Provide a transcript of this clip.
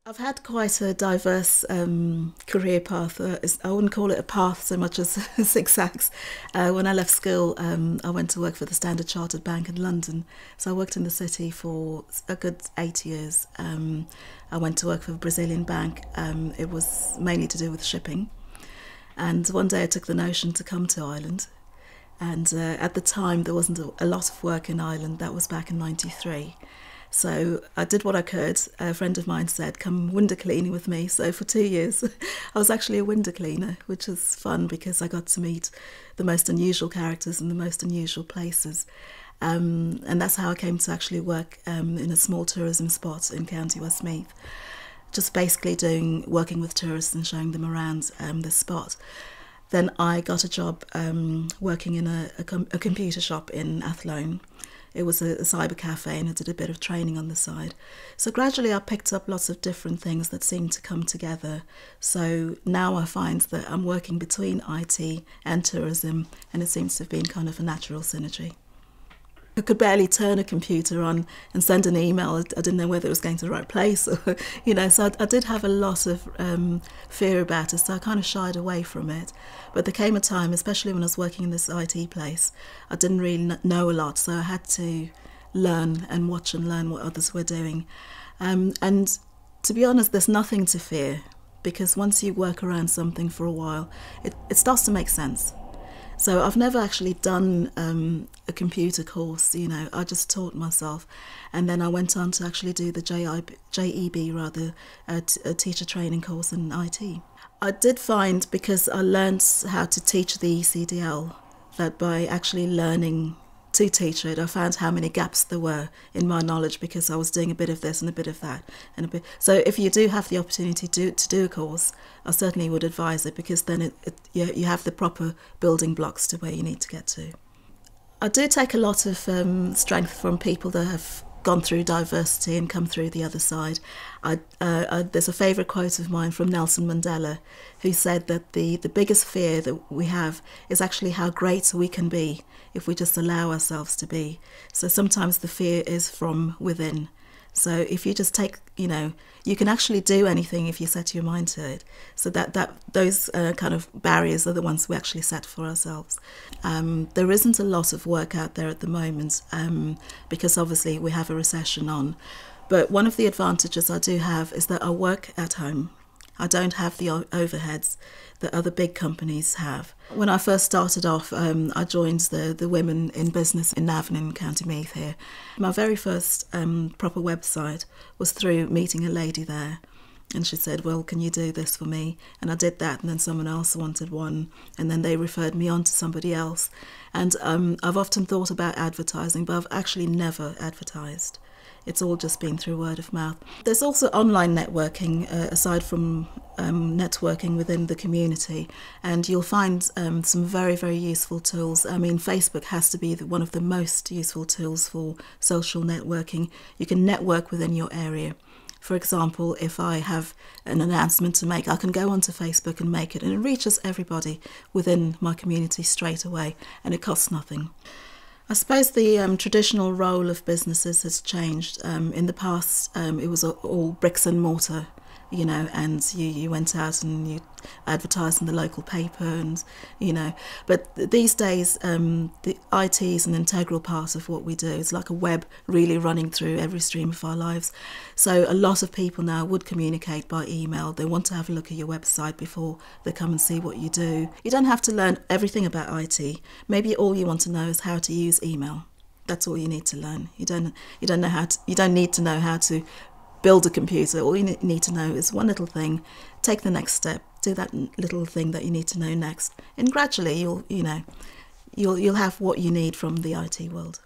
I've had quite a diverse career path. I wouldn't call it a path so much as zigzags. When I left school, I went to work for the Standard Chartered Bank in London. So I worked in the city for a good 8 years. I went to work for a Brazilian bank. It was mainly to do with shipping. And one day I took the notion to come to Ireland. And at the time, there wasn't a lot of work in Ireland. That was back in '93. So I did what I could. A friend of mine said, come window cleaning with me. So for 2 years, I was actually a window cleaner, which was fun because I got to meet the most unusual characters in the most unusual places. And that's how I came to actually work in a small tourism spot in County Westmeath. Just basically working with tourists and showing them around the spot. Then I got a job working in a computer shop in Athlone. It was a cyber cafe and I did a bit of training on the side. So gradually I picked up lots of different things that seemed to come together. So now I find that I'm working between IT and tourism, and it seems to have been kind of a natural synergy. I could barely turn a computer on and send an email. I didn't know whether it was going to the right place, or, so I did have a lot of fear about it, so I kind of shied away from it. But there came a time, especially when I was working in this IT place, I didn't really know a lot, so I had to learn and watch and learn what others were doing. And to be honest, there's nothing to fear, because once you work around something for a while, it starts to make sense. So I've never actually done a computer course, I just taught myself. And then I went on to actually do the JEB, a teacher training course in IT. I did find, because I learned how to teach the ECDL, that by actually learning to teach it, I found how many gaps there were in my knowledge, because I was doing a bit of this and a bit of that and a bit. So if you do have the opportunity to do a course, I certainly would advise it, because then you have the proper building blocks to where you need to get to. I do take a lot of strength from people that have gone through diversity and come through the other side. There's a favourite quote of mine from Nelson Mandela, who said that the biggest fear that we have is actually how great we can be if we just allow ourselves to be. So sometimes the fear is from within. So if you just take, you can actually do anything if you set your mind to it. So those kind of barriers are the ones we actually set for ourselves. There isn't a lot of work out there at the moment, because obviously we have a recession on. But one of the advantages I do have is that I work at home. I don't have the overheads that other big companies have. When I first started off, I joined the Women in Business in Navan in County Meath here. My very first proper website was through meeting a lady there. And she said, well, can you do this for me? And I did that, and then someone else wanted one, and then they referred me on to somebody else. And I've often thought about advertising, but I've actually never advertised. It's all just been through word of mouth. There's also online networking, aside from networking within the community, and you'll find some very, very useful tools. I mean, Facebook has to be one of the most useful tools for social networking. You can network within your area. For example, if I have an announcement to make, I can go onto Facebook and make it, and it reaches everybody within my community straight away, and it costs nothing. I suppose the traditional role of businesses has changed. In the past, it was all bricks and mortar, and you went out and you advertised in the local paper, and but these days the IT is an integral part of what we do. It's like a web really running through every stream of our lives. So a lot of people now would communicate by email. They want to have a look at your website before they come and see what you do. You don't have to learn everything about IT. Maybe all you want to know is how to use email. That's all you need to learn. You don't need to know how to build a computer. All you need to know is one little thing. Take the next step. Do that little thing that you need to know next, and gradually you'll have what you need from the IT world.